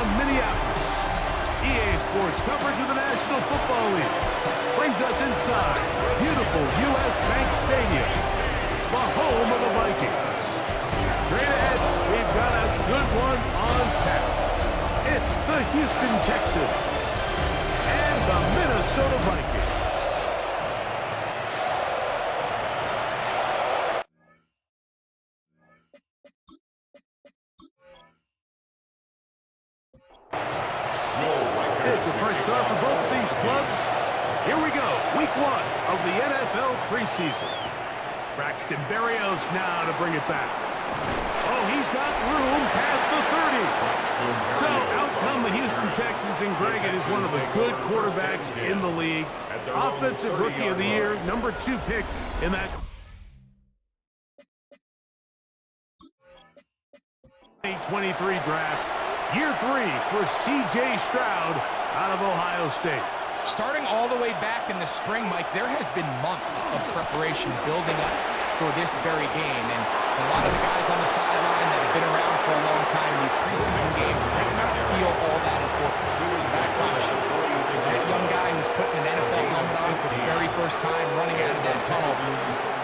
from Minneapolis. EA Sports coverage of the National Football League brings us inside beautiful U.S. Bank Stadium, the home of the Vikings. Straight ahead, we've got a good one on tap. It's the Houston Texans and the Minnesota Vikings. It's a fresh start for both of these clubs. Here we go, week one of the NFL preseason. Braxton Berrios now to bring it back. Oh, he's got room past the 30. So out come the Houston Texans, and Greg, it is one of the good quarterbacks in the league. Offensive Rookie of the Year, number 2 pick in that 2023 draft. Year 3 for C.J. Stroud out of Ohio State. Starting all the way back in the spring, Mike, there has been months of preparation building up for this very game. And for a lot of the guys on the sideline that have been around for a long time, these preseason games might not feel all that important. I promise you, that young guy who's putting an NFL helmet on for the very first time, running out of that tunnel,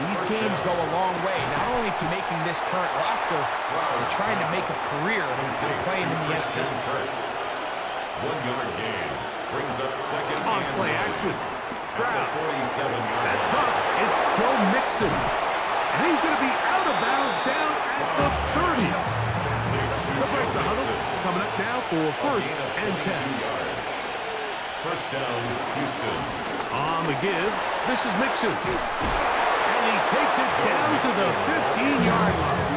these games go a long way, not only to making this current roster, but trying to make a career out of playing in the NFL. 1-yard gain brings up second on play action. Stroud. 47 yards. That's caught. It's Joe Mixon. And he's going to be out of bounds down at the 30. They'll break the huddle. Coming up now for first and 10. First down, Houston. On the give, this is Mixon. And he takes it down to the 15-yard line.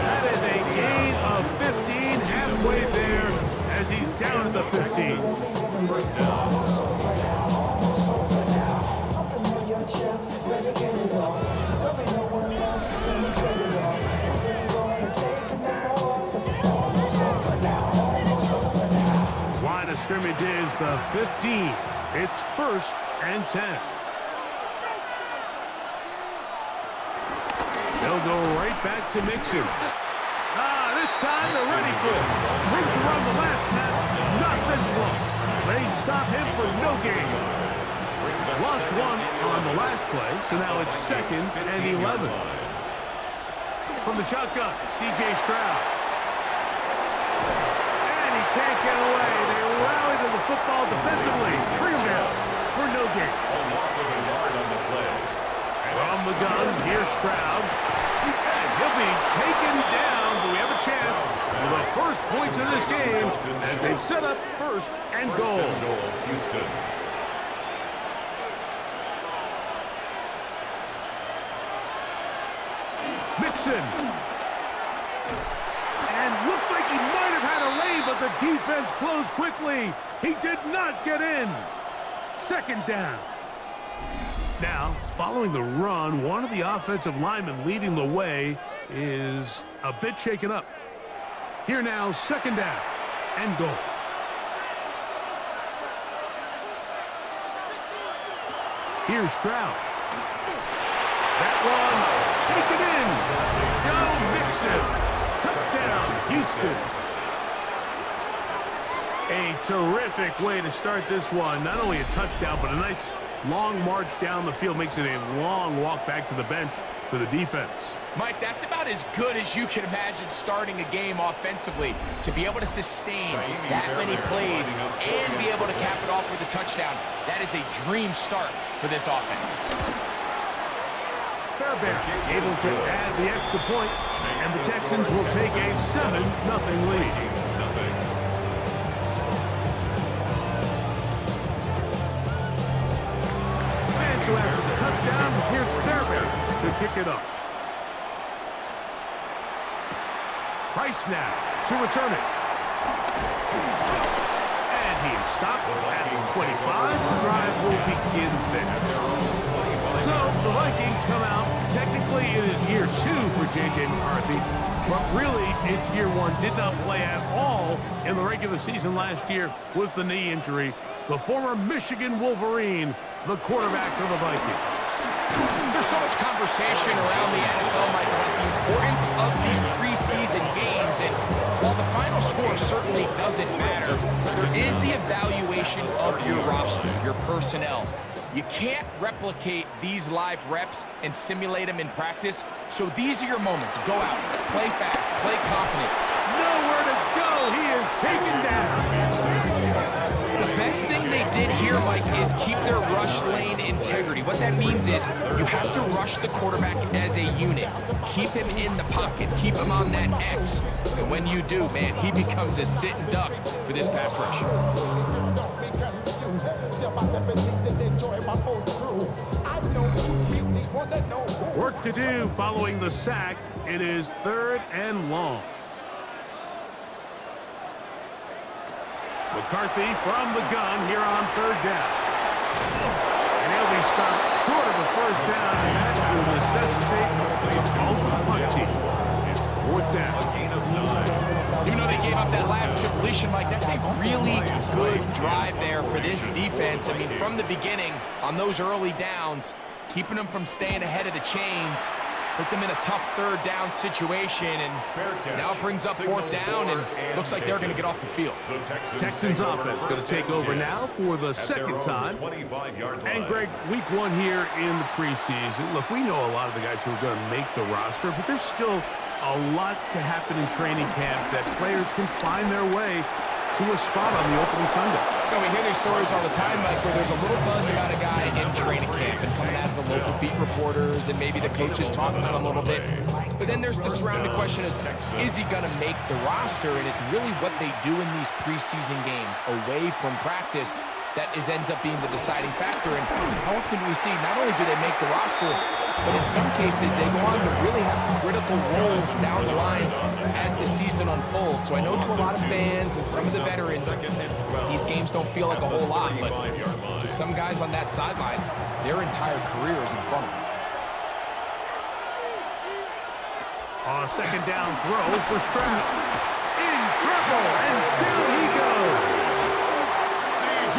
That is a gain of 15, halfway there as he's down at the 15. First down. Line of scrimmage is the 15. It's first and 10. They'll go right back to Mixon. This time they're ready for it. Room to run the last snap. Not this one. They stop him for no gain. Lost one on the last play, so now it's second and 11. From the shotgun, C.J. Stroud. And he can't get away. They rally to the football defensively. Bring him down for no gain. Loss of a yard on the play. From the gun, here's Stroud. And he'll be taken down, but we have a chance for the first points of this game as they've set up first and goal. Houston. Mixon. And looked like he might have had a lane, but the defense closed quickly. He did not get in. Second down. Now, following the run, one of the offensive linemen leading the way is a bit shaken up. Here now, second down and goal. Here's Stroud. That one, taken in. Joe Mixon. Touchdown, Houston. A terrific way to start this one. Not only a touchdown, but a nice long march down the field. Makes it a long walk back to the bench for the defense. Mike, that's about as good as you can imagine starting a game offensively. To be able to sustain that many plays and be able to cap it off with a touchdown, that is a dream start for this offense. Fairbairn able to add the extra point, and the Texans will take a 7-0 lead. And so after the touchdown, here's Fairbairn to kick it up. Price now to return it. And he is stopped at 25. The drive will begin there. So the Vikings come out. Technically, it is year 2 for J.J. McCarthy, but really, it's year 1. Did not play at all in the regular season last year with the knee injury. The former Michigan Wolverine, the quarterback for the Vikings. There's so much conversation around the NFL, Mike, about the importance of these preseason games, and while the final score certainly doesn't matter, there is the evaluation of your roster, your personnel. You can't replicate these live reps and simulate them in practice, so these are your moments. Go out, play fast, play confident. Nowhere to go. He is taken down. The best thing they did here, Mike, is keep their rush lane integrity. What that means is you have to rush the quarterback as a unit. Keep him in the pocket. Keep him on that X. And when you do, man, he becomes a sitting duck for this pass rush. Work to do following the sack. It is 3rd and long. McCarthy from the gun here on 3rd down. And he'll be stopped short of a 1st down, and that will necessitate a call to the punt team. It's 4th down. A gain of 9. Even though they gave up that last completion, Mike, that's a really good drive there for this defense. I mean, from the beginning, on those early downs, keeping them from staying ahead of the chains, put them in a tough 3rd down situation, and now it brings up 4th down, and looks like they're going to get off the field. Texans offense going to take over now for the 2nd time. And Greg, week 1 here in the preseason. Look, we know a lot of the guys who are going to make the roster, but there's still a lot to happen in training camp that players can find their way to a spot on the opening Sunday. You know, we hear these stories all the time, Mike, where there's a little buzz about a guy in training camp and coming out of the local beat reporters and maybe the coaches talking about him a little bit. But then there's the surrounding question is he going to make the roster? And it's really what they do in these preseason games away from practice that ends up being the deciding factor. And how often do we see not only do they make the roster, but in some cases they go on to really have critical roles down the line as the season unfolds. So I know to a lot of fans and some of the veterans, these games don't feel like a whole lot, but to some guys on that sideline, their entire career is in front of them. A 2nd down throw for Stroud. In trouble, and down he goes.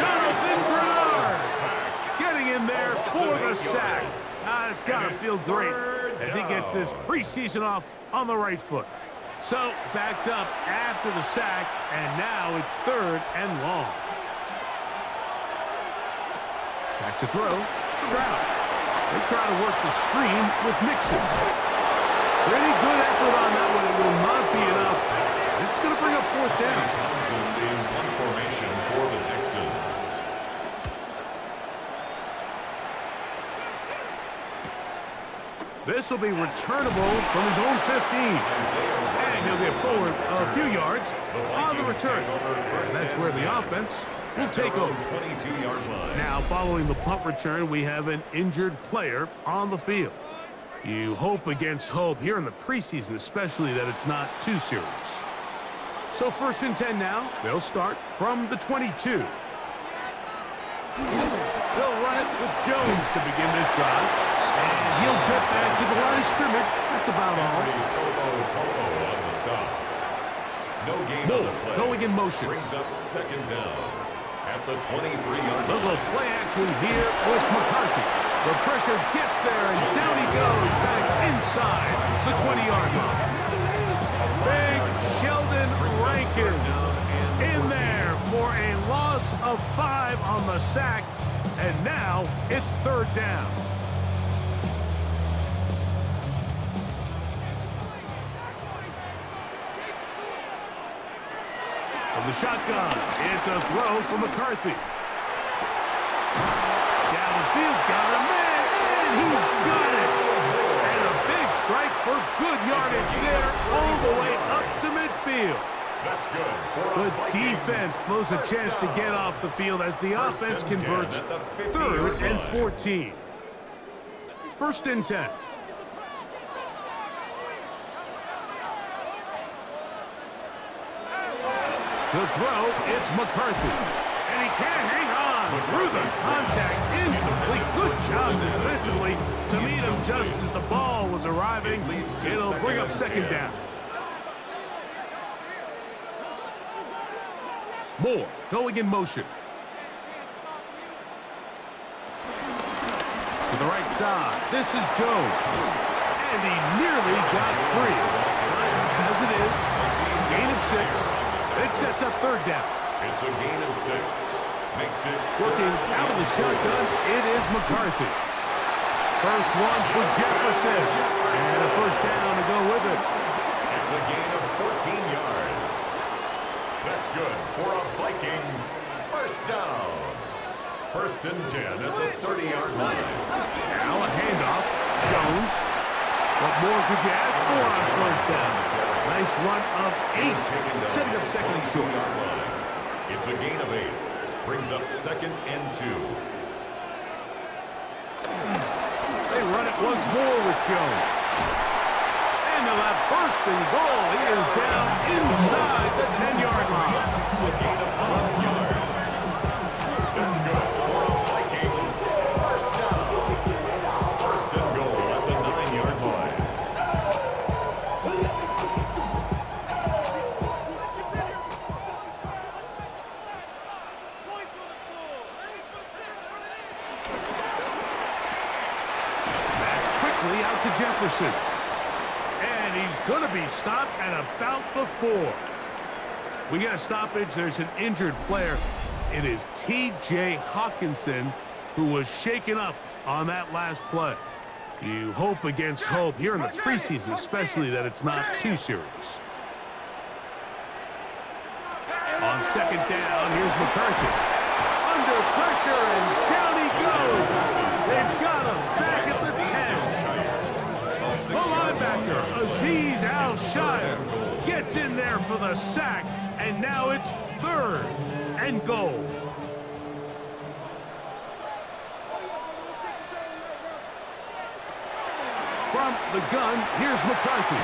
Jonathan Bernard getting in there for the sack. It's got to feel great as he gets this preseason off on the right foot. So, backed up after the sack, and now it's 3rd and long. Back to throw. Stroud. They try to work the screen with Mixon. Pretty good effort on that one. It will not be enough. It's going to bring up 4th down. Townsend in punt formation for the Texans. This will be returnable from his own 15. And he'll get forward a few yards on the return. And that's where the offense will take over. 22-yard line. Now, following the punt return, we have an injured player on the field. You hope against hope here in the preseason, especially that it's not too serious. So 1st and 10 now. They'll start from the 22. They'll run it with Jones to begin this drive. And he'll get back to the line of scrimmage. That's about all. Tobo on the stop. No gain on the play. Going in motion. Brings up 2nd down at the 23-yard line. Little play action here with McCarthy. The pressure gets there, and down he goes back inside the 20-yard line. Big Sheldon Rankin in there for a loss of 5 on the sack, and now it's 3rd down. From the shotgun, it's a throw for McCarthy. Downfield, got him, and he's got it. And a big strike for good yardage there all the way up to midfield. That's good. Good defense blows a chance to get off the field as the offense converts 3rd and 14. 1st and 10. To throw, it's McCarthy. And he can't hang on through the contact. Incomplete. Good job defensively to meet him just as the ball was arriving. It'll bring up 2nd down. Moore going in motion. To the right side. This is Jones. And he nearly got free. As it is, gain of 6. It sets up third down. It's a gain of 6. Makes it working out of the shotgun. It is McCarthy. First one for Jefferson. And a first down to go with it. It's a gain of 14 yards. That's good for a Vikings first down. First and 10 at the 30-yard line. Now a handoff. Jones. What more could you ask for on first down? Nice run of 8. Setting up second and short. It's a gain of 8. Brings up second and 2. They run it once more with Jones. And they'll have first and goal. He is down inside the 10-yard line. A gain of 12 yards. That's good for a Vikings first down. First and goal at the 9-yard line. Out to Jefferson. And he's going to be stopped at about the 4. We got a stoppage. There's an injured player. It is T.J. Hawkinson who was shaken up on that last play. You hope against hope here in the preseason, especially that it's not too serious. On second down, here's McCarthy. Under pressure, and down he goes. They've got him back at the 10. The linebacker, Azeez Al-Shire, gets in there for the sack, and now it's third and goal. From the gun, here's McCarthy.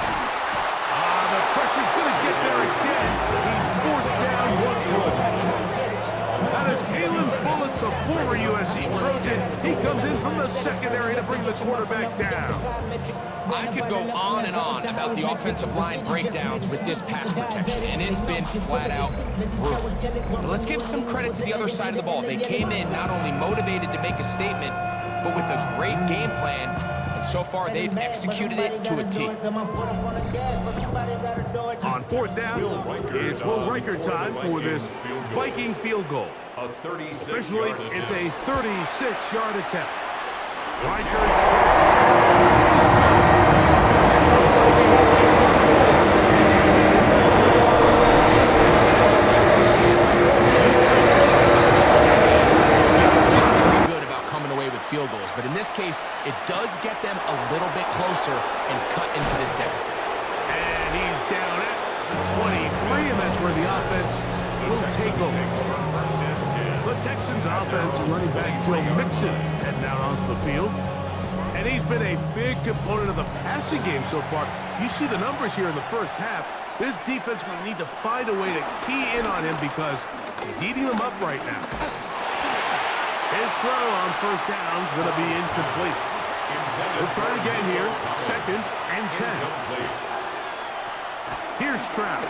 The pressure's going to get there again. He's forced down once more. That is Kalen Bullock, the former USC Trojan. He comes in from the secondary to bring the quarterback down. I could go on and on about the offensive line breakdowns with this pass protection, and it's been flat out brutal. But let's give some credit to the other side of the ball. They came in not only motivated to make a statement, but with a great game plan, and so far they've executed it to a T. On fourth down, it's Will Riker time for this Viking field goal. Officially, it's a 36-yard attempt. Field goals, but in this case, it does get them a little bit closer and cut into this deficit. And he's down at the 23, and that's where the offense will take over. The Texans offense and running back Joe Mixon heading out onto the field. And he's been a big component of the passing game so far. You see the numbers here in the first half. This defense will need to find a way to key in on him because he's eating them up right now. His throw on first down is going to be incomplete. We'll try again here. Second and 10. Here's Stroud.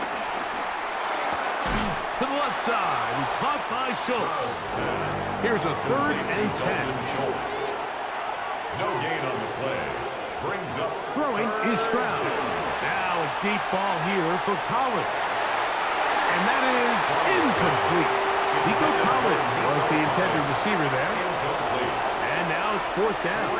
To the left side. Caught by Schultz. Here's a third and 10. No gain on the play. Brings up. Throwing is Stroud. Now a deep ball here for Collins. And that is incomplete. Nico Collins was the intended receiver there. And now it's fourth down.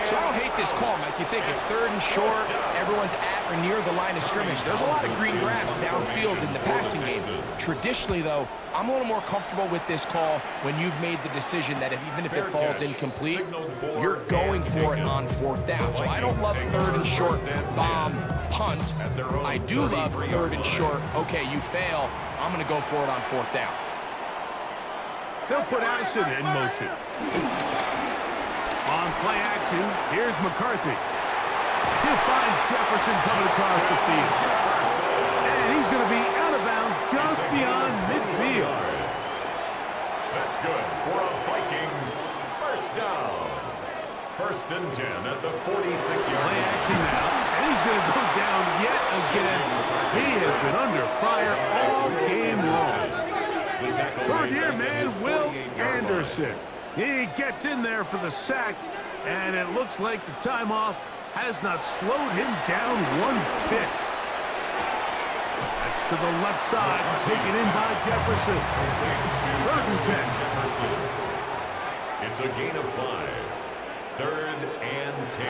So I don't hate this call, Mike. You think it's third and short, everyone's at or near the line of scrimmage. There's a lot of green grass downfield in the passing game. Traditionally, though, I'm a little more comfortable with this call when you've made the decision that even if it falls incomplete, you're going for it on fourth down. So I don't love third and short, bomb, punt. I do love third and short, okay, you fail, I'm going to go for it on fourth down. They'll put Addison in motion. On play action, here's McCarthy. He'll find Jefferson coming across the field. And he's going to be out of bounds just beyond midfield. That's good for a Vikings first down. First and 10 at the 46-yard line. Play line. action now, and he's going to go down yet again. He has been under fire all game long. Third year man, Will Anderson. He gets in there for the sack, and it looks like the time off has not slowed him down one bit. That's to the left side, taken in by Jefferson. 3rd and 10. It's a gain of 5. 3rd and 10.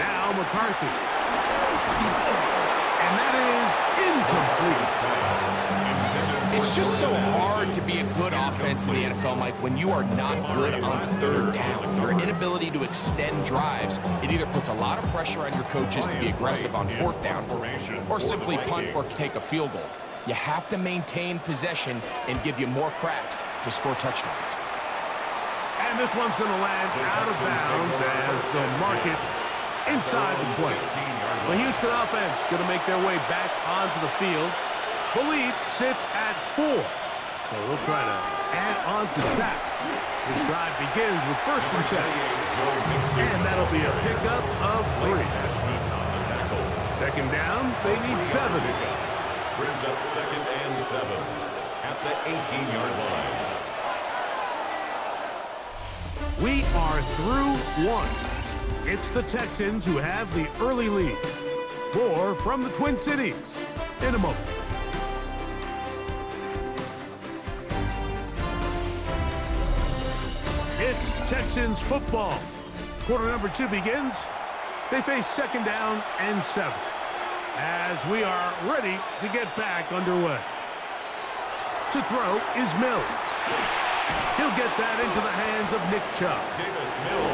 Now McCarthy. And that is incomplete. It's just so hard to be a good offense in the NFL, Mike, when you are not good on 3rd down. Your inability to extend drives, it either puts a lot of pressure on your coaches to be aggressive on 4th down or simply punt or take a field goal. You have to maintain possession and give you more cracks to score touchdowns. And this one's going to land out of bounds as they'll mark it inside the 20. The Houston offense going to make their way back onto the field. The lead sits at 4, so they'll try to add on to that. This drive begins with 1st and 10, and that'll be a pickup of 3. 2nd down, they need 7. Brings up 2nd and 7 at the 18-yard line. We are through 1. It's the Texans who have the early lead. More from the Twin Cities in a moment. It's Texans football. Quarter number 2 begins. They face 2nd down and 7 as we are ready to get back underway. To throw is Mills. He'll get that into the hands of Nick Chubb.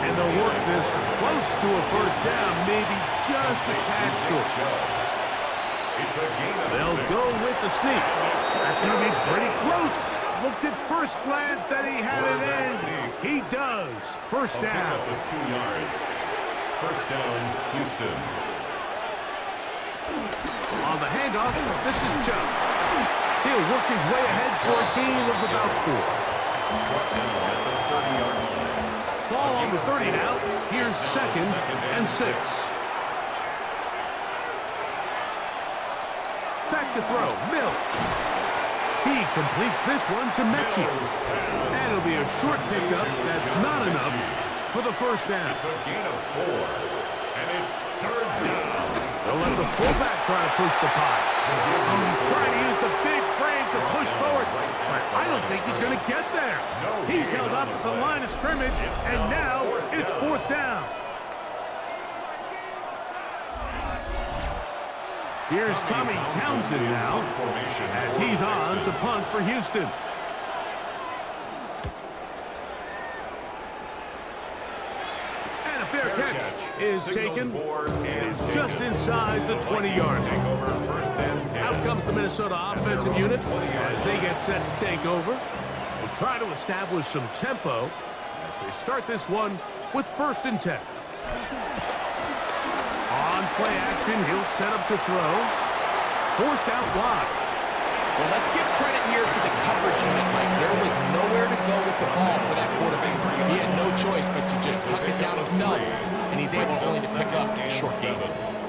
And they'll work this close to a 1st down, maybe just a tad short. They'll go with the sneak. That's going to be pretty close. Looked at first glance that he had it in. He does. 1st down. 2 yards. 1st down, Houston. On the handoff, this is Chubb. He'll work his way ahead for a gain of about 4. Ball on the 30 now. Here's 2nd and 6. Back to throw. Mills. He completes this one to Mechie. And it'll be a short pickup. That's not enough for the 1st down. It's a gain of 4. And it's 3rd down. They'll let the fullback try to push the pile. He's trying to use the big frame to push forward, but I don't think he's going to get there. He's held up at the line of scrimmage, and now it's 4th down. Here's Tommy Townsend now, as he's on to punt for Houston. And a fair catch is taken. It is just inside the 20-yard line. Out comes the Minnesota offensive unit as they get set to take over. They try to establish some tempo as they start this one with 1st and 10. On play action, he'll set up to throw. Forced out wide. Well, let's give credit here to the coverage unit, Mike. There was nowhere to go with the ball for that quarterback. He had no choice but to just tuck it down himself, and he's able only to pick up a short gain.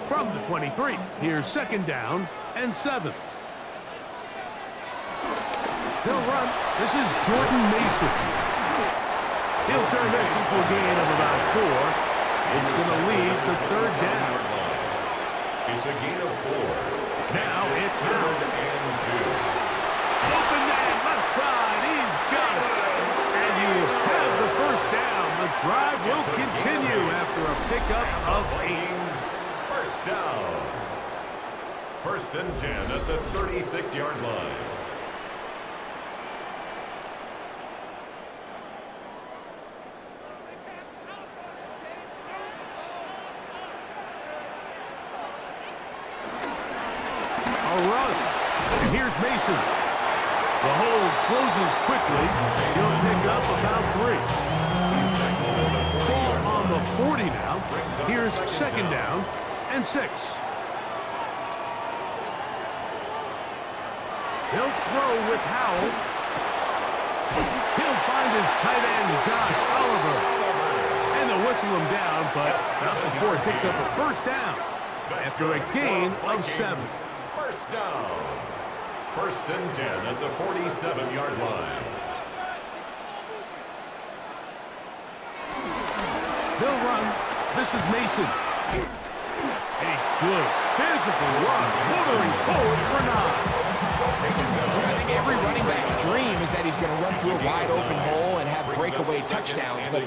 From the 23, here's 2nd down and 7. He'll run. This is Jordan Mason. He'll turn this into a gain of about 4. It's going to lead to 3rd down. It's a gain of 4. Now it's Howard. And 2. Open man, left side. He's got it. And you have the 1st down. The drive will continue after a pickup of 8. 1st down. 1st and 10 at the 36-yard line. And here's Mason. The hold closes quickly. He'll pick up about 3. Ball on the 40 now. Here's 2nd down and 6. He'll throw with Howell. He'll find his tight end, Josh Oliver. And they'll whistle him down, but not before he picks up a 1st down after a gain of 7. 1st down. 1st and 10 at the 47-yard line. They'll run. This is Mason. A good physical run, motoring forward for 9. I think every running back's dream is that he's going to run through a wide-open hole and have breakaway touchdowns, but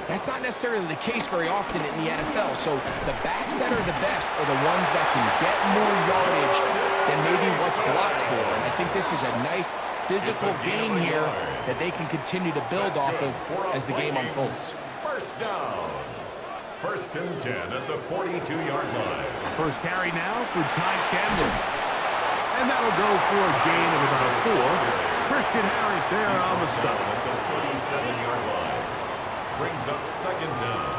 that's not necessarily the case very often in the NFL. So the backs that are the best are the ones that can get more yardage than maybe what's blocked for. And I think this is a nice physical game here that they can continue to build off of as the game unfolds. First down. First and 10 at the 42-yard line. First carry now for Ty Chandler. And that'll go for a gain of about 4. Christian Harris there on the stop. At the 47-yard line. Brings up second down.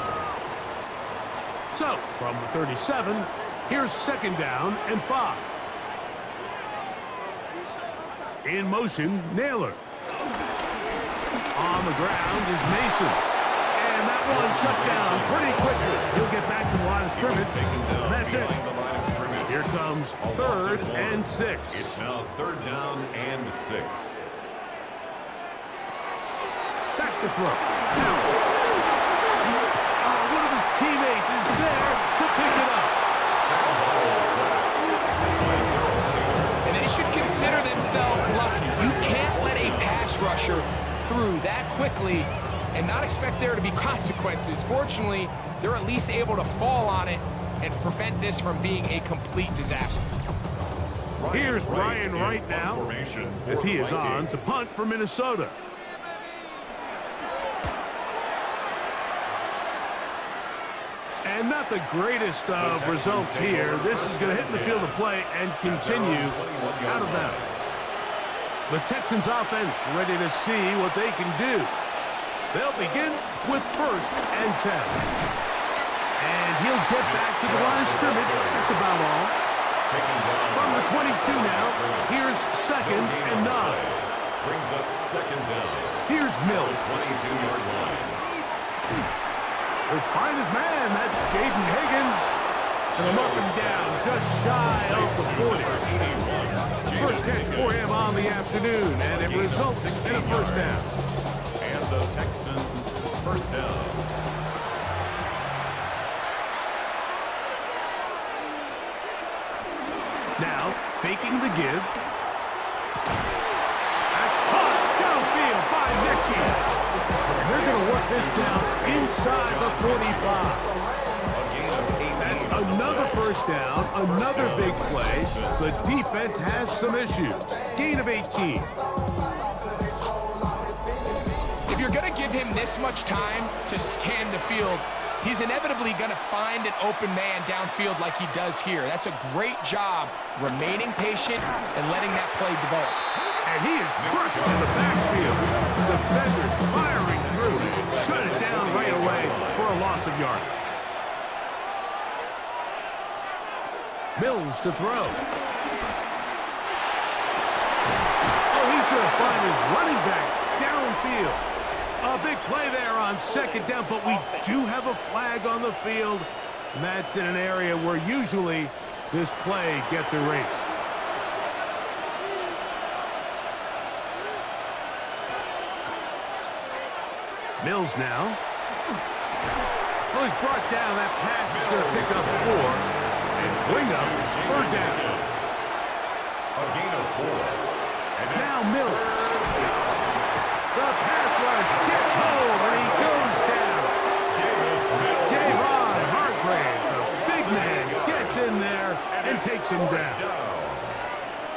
So, from the 37, here's second down and 5. In motion, Naylor. On the ground is Mason. And that one shut down pretty quickly. He'll get back to the line of scrimmage. And that's it. Here comes third and 6. It's now third down and 6. Back to throw. Now, one of his teammates is there to pick it up. And they should consider themselves lucky. You can't let a pass rusher through that quickly and not expect there to be consequences. Fortunately, they're at least able to fall on it and prevent this from being a complete disaster. Here's Ryan Wright now, as he is on to punt for Minnesota. And not the greatest of results here. This is going to hit the field of play and continue out of bounds. The Texans offense ready to see what they can do. They'll begin with first and 10. And he'll get back to the line of scrimmage. That's about all. From the 22 now, here's second and 9. Brings up second down. Here's Mills. 22-yard line. He'll find his man. That's Jaden Higgins. And a up and down, just shy of the 40. First catch for him on the afternoon, and it results in a first down. And the Texans first down. Now, faking the give. That's caught downfield by Mechie. And they're going to work this down inside the 45. That's another first down, another big play. The defense has some issues. Gain of 18. If you're going to give him this much time to scan the field, he's inevitably going to find an open man downfield like he does here. That's a great job remaining patient and letting that play develop. And he is crushed in the backfield. Defenders firing through. Shut it down right away for a loss of yardage. Mills to throw. Oh, he's going to find his running back downfield. A big play there on second down, but we do have a flag on the field. And that's in an area where usually this play gets erased. Mills now. Well, he's brought down. That pass is going to pick up 4 and bring up third down. A gain of 4. And now Mills. The pass rush gets home, and he goes down. Javon Hargrave, the big man, gets in there and takes him down.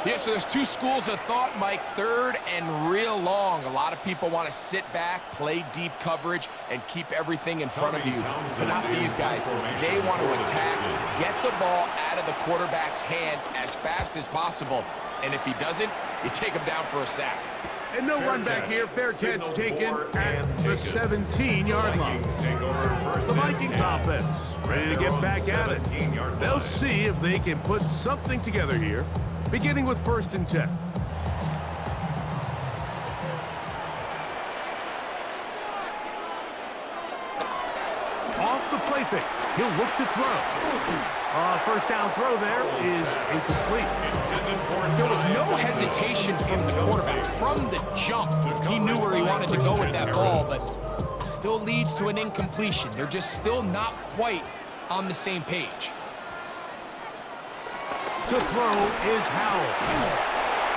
Yeah, so there's two schools of thought, Mike. Third and real long. A lot of people want to sit back, play deep coverage, and keep everything in front of you. But not these guys. They want to attack, get the ball out of the quarterback's hand as fast as possible. And if he doesn't, you take him down for a sack. And no run back here. Fair catch taken at the 17-yard line. The Vikings offense ready to get back at it. They'll see if they can put something together here, beginning with first and 10. Off the play fake. He'll look to throw. First down throw there is incomplete. There was no hesitation from the quarterback. From the jump, he knew where he wanted to go with that ball, but still leads to an incompletion. They're just still not quite on the same page. To throw is Howell.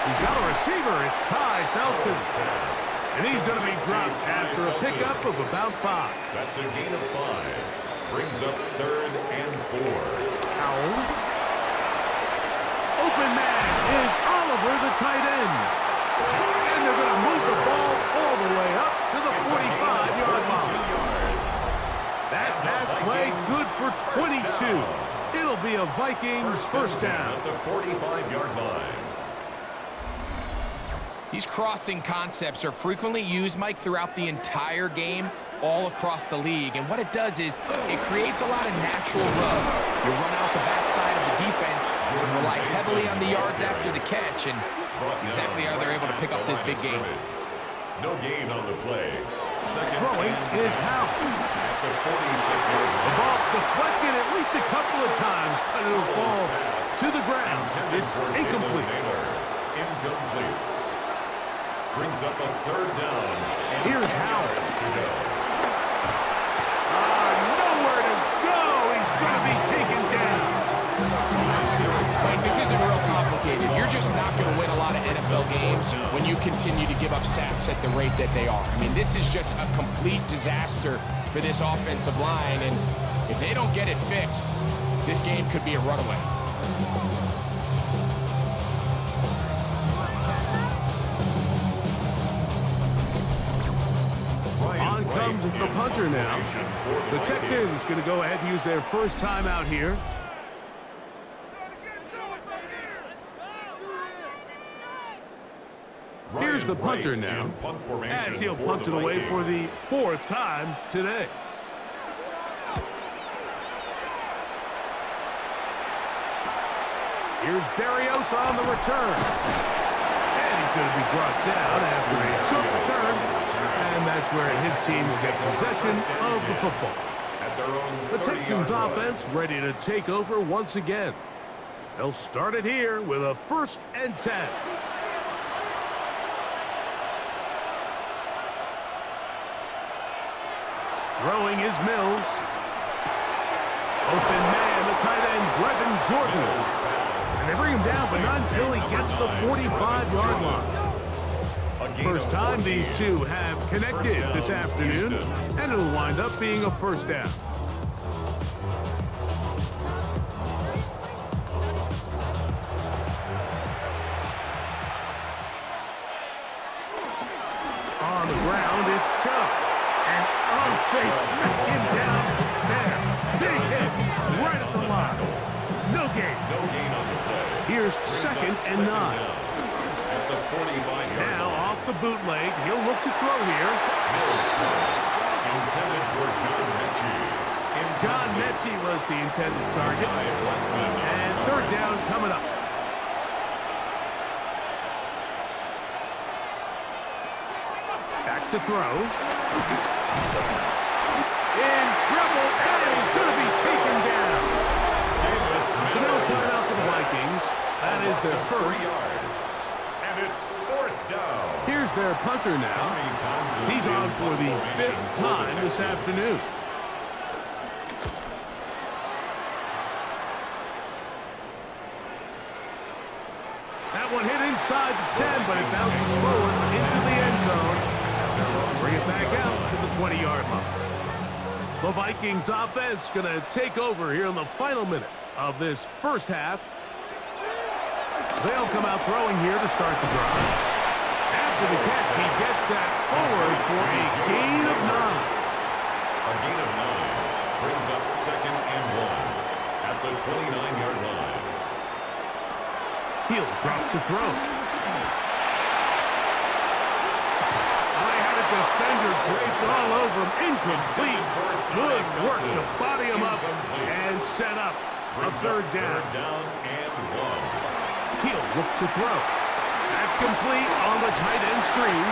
He's got a receiver. It's Ty Felton. And he's going to be dropped after a pickup of about 5. That's a gain of 5. Brings up 3rd and 4. Howell. Open man is Oliver, the tight end. And they're going to move the ball all the way up to the 45-yard line. That pass play good for 22. It'll be a Vikings first down. At the 45-yard line. These crossing concepts are frequently used, Mike, throughout the entire game, all across the league. And what it does is it creates a lot of natural rubs. You run out the backside of the defense and rely heavily on the yards after the catch, and that's exactly how they're able to pick up this big game. No gain on the play. Throwing is Howell. At the 46-yard line. The ball deflected at least a couple of times, but it'll fall to the ground. It's incomplete. Incomplete. Brings up a 3rd down. Here's Howell. Nowhere to go. He's going to be taken down. Mike, this isn't real complicated. You're just not going to win a lot of NFL games when you continue to give up sacks at the rate that they are. I mean, this is just a complete disaster for this offensive line, and if they don't get it fixed, this game could be a runaway. On comes the punter now. The Texans going to go ahead and use their first timeout here. Here's the punter now, as he'll punt it away for the 4th time today. Here's Berrios on the return. And he's going to be brought down after a short return. And that's where his team will get possession of the football. The Texans offense ready to take over once again. They'll start it here with a 1st and 10. Throwing is Mills. Open man, the tight end, Brevin Jordan. And they bring him down, but not until he gets the 45-yard line. First time these two have connected this afternoon, and it'll wind up being a first down. On the ground, it's Chubb. And oh, they smack him down there. Big hits right at the line. No gain. No gain on the play. Here's 2nd and 9. At the 45-yard line. Now off the bootleg, he'll look to throw here. Mills pass. Intended for John Mechie. John Mechie was the intended target. And 3rd down coming up. Back to throw. In trouble, and he's going to be taken down. So now a timeout for the Vikings. That is their first. And it's 4th down. Here's their punter now. He's on for the 5th time this afternoon. That one hit inside the 10, but it bounces forward into the end zone. Bring it back out to the 20-yard line. The Vikings offense going to take over here in the final minute of this first half. They'll come out throwing here to start the drive. After the catch, he gets that forward for a gain of 9. A gain of 9 brings up 2nd and 1 at the 29-yard line. He'll drop to throw. Defender draped all over him. Incomplete. Good work to body him up and set up a 3rd down. And 1. He'll look to throw. That's complete on the tight end screen.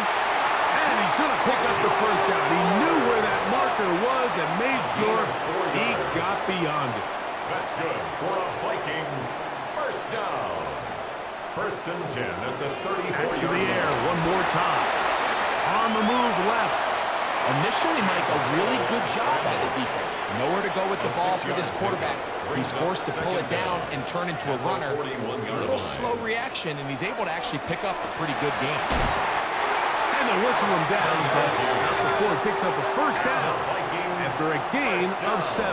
And he's going to pick up the first down. He knew where that marker was and made sure he got beyond it. That's good for a Vikings first down. 1st and 10 at the 34-yard line. Back to the air one more time. On the move left. Initially, Mike, a really good job by the defense. Nowhere to go with the ball for this quarterback. He's forced to pull it down and turn into a runner. A little slow reaction, and he's able to actually pick up a pretty good game. And they'll whistle him down, but not before he picks up a first down after a gain of 7.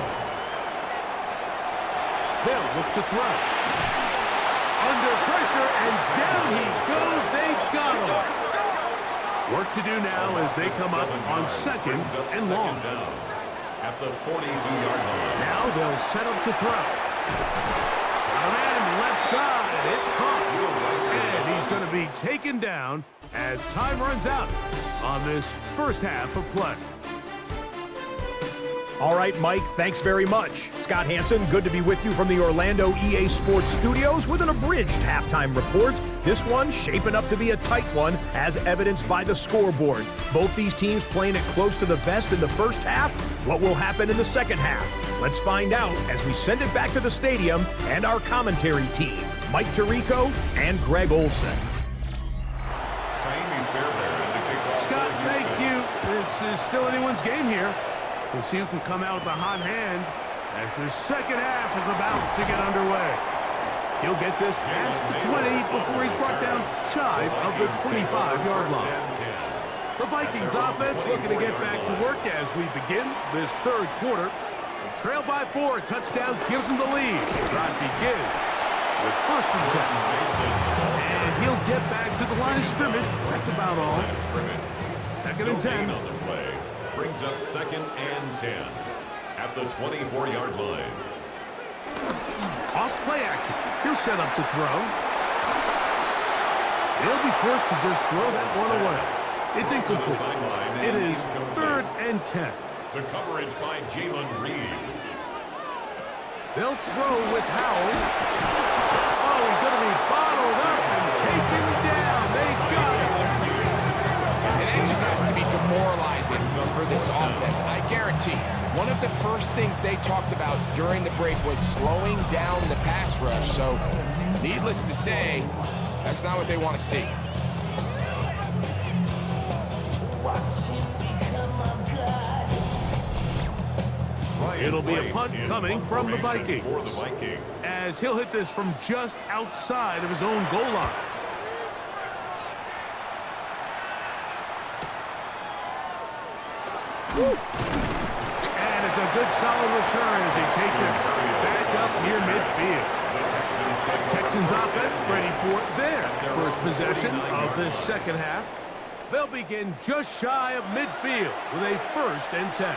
They'll look to throw. Under pressure, and down he goes. They got him. Work to do now as they come up on 2nd and long. At the 42-yard line. Now they'll set up to throw. Got a man left side. It's caught. And he's going to be taken down as time runs out on this first half of play. All right, Mike, thanks very much. Scott Hansen, good to be with you from the Orlando EA Sports Studios with an abridged halftime report. This one shaping up to be a tight one, as evidenced by the scoreboard. Both these teams playing it close to the vest in the first half. What will happen in the second half? Let's find out as we send it back to the stadium and our commentary team, Mike Tirico and Greg Olson. Scott, thank you. This is still anyone's game here. We'll see who can come out with a hot hand as the second half is about to get underway. He'll get this past the 20 before he's brought down shy of the 25-yard line. The Vikings offense looking to get back to work as we begin this third quarter. They trail by 4. A touchdown gives them the lead. The drive begins with 1st and 10. And he'll get back to the line of scrimmage. That's about all. 2nd and 10. Brings up 2nd and 10 at the 24-yard line. Off play action. He'll set up to throw. He'll be forced to just throw that one away. It's incomplete. It is 3rd and 10. The coverage by Jalen Reed. They'll throw with Howell. Oh, he's going to be bottled up and taken down. They got it. And that just has to be demoralizing for this offense. I guarantee one of the first things they talked about during the break was slowing down the pass rush. So, needless to say, that's not what they want to see. It'll be a punt coming from the Vikings, as he'll hit this from just outside of his own goal line. And it's a good solid return as he takes it back up near midfield. Texans offense ready for their first possession of this second half. They'll begin just shy of midfield with a 1st and 10.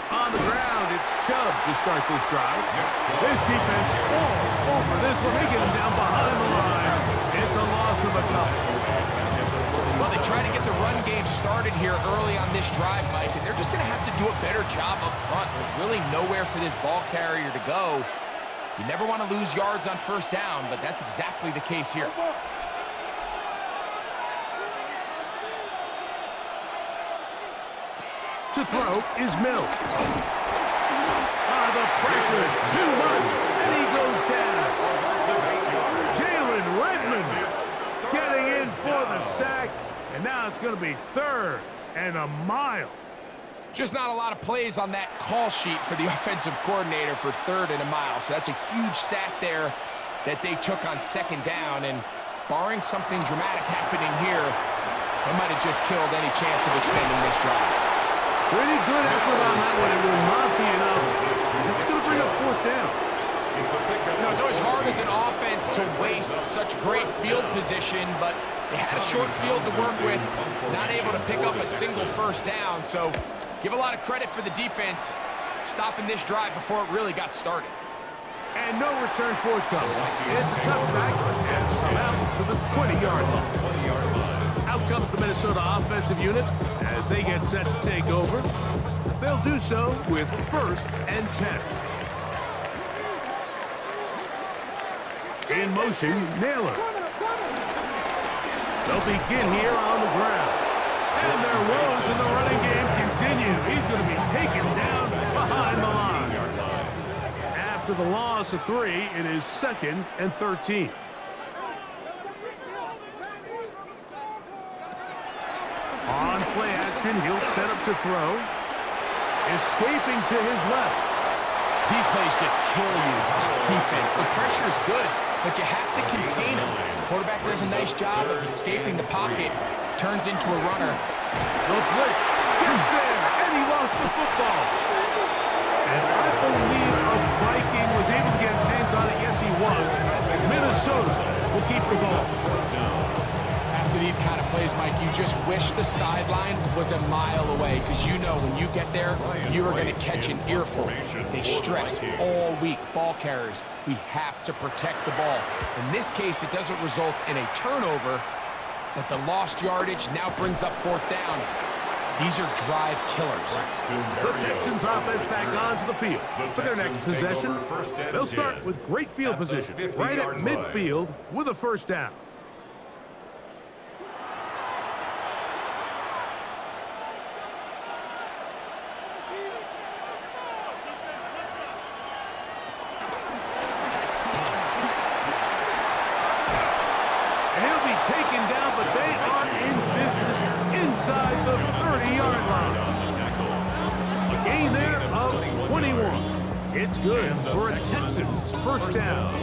On the ground, it's Chubb to start this drive. This defense all over this one. They get him down behind the line. It's a loss of a couple. Well, they try to get the run game started here early on this drive, Mike, and they're just going to have to do a better job up front. There's really nowhere for this ball carrier to go. You never want to lose yards on 1st down, but that's exactly the case here. To throw is Mills. The pressure is too much, and he goes down. Jalen Redmond getting in for the sack, and now it's going to be 3rd and a mile. Just not a lot of plays on that call sheet for the offensive coordinator for 3rd and a mile. So that's a huge sack there that they took on 2nd down, and barring something dramatic happening here, they might have just killed any chance of extending this drive. Pretty good effort on that one. It will not be enough. It's going to bring up 4th down. It's always hard as an offense to waste such great field position, but they had a short field to work with, not able to pick up a single 1st down. So give a lot of credit for the defense stopping this drive before it really got started. And no return forthcoming. It's a touchback, and it's come out to the 20-yard line. Out comes the Minnesota offensive unit as they get set to take over. They'll do so with 1st and 10. In motion, Naylor. They'll begin here on the ground. And their woes in the running game continue. He's going to be taken down behind the line. After the loss of 3, it is 2nd and 13. play action. He'll set up to throw. Escaping to his left. These plays just kill you on defense. The pressure is good, but you have to contain him. Quarterback does a nice job of escaping the pocket. Turns into a runner. The blitz gets there, and he lost the football. And I believe a Viking was able to get his hands on it. Yes, he was. Minnesota will keep the ball. After these kind of plays, Mike, you just wish the sideline was a mile away, because you know when you get there, you are going to catch an earful. They stress all week, ball carriers. We have to protect the ball. In this case, it doesn't result in a turnover, but the lost yardage now brings up fourth down. These are drive killers. The Texans offense back onto the field. For their next possession, they'll start with great field position, right at midfield with a first down. Taken down, but they are in business inside the 30-yard line. A gain there of 21. It's good for a Texans first down.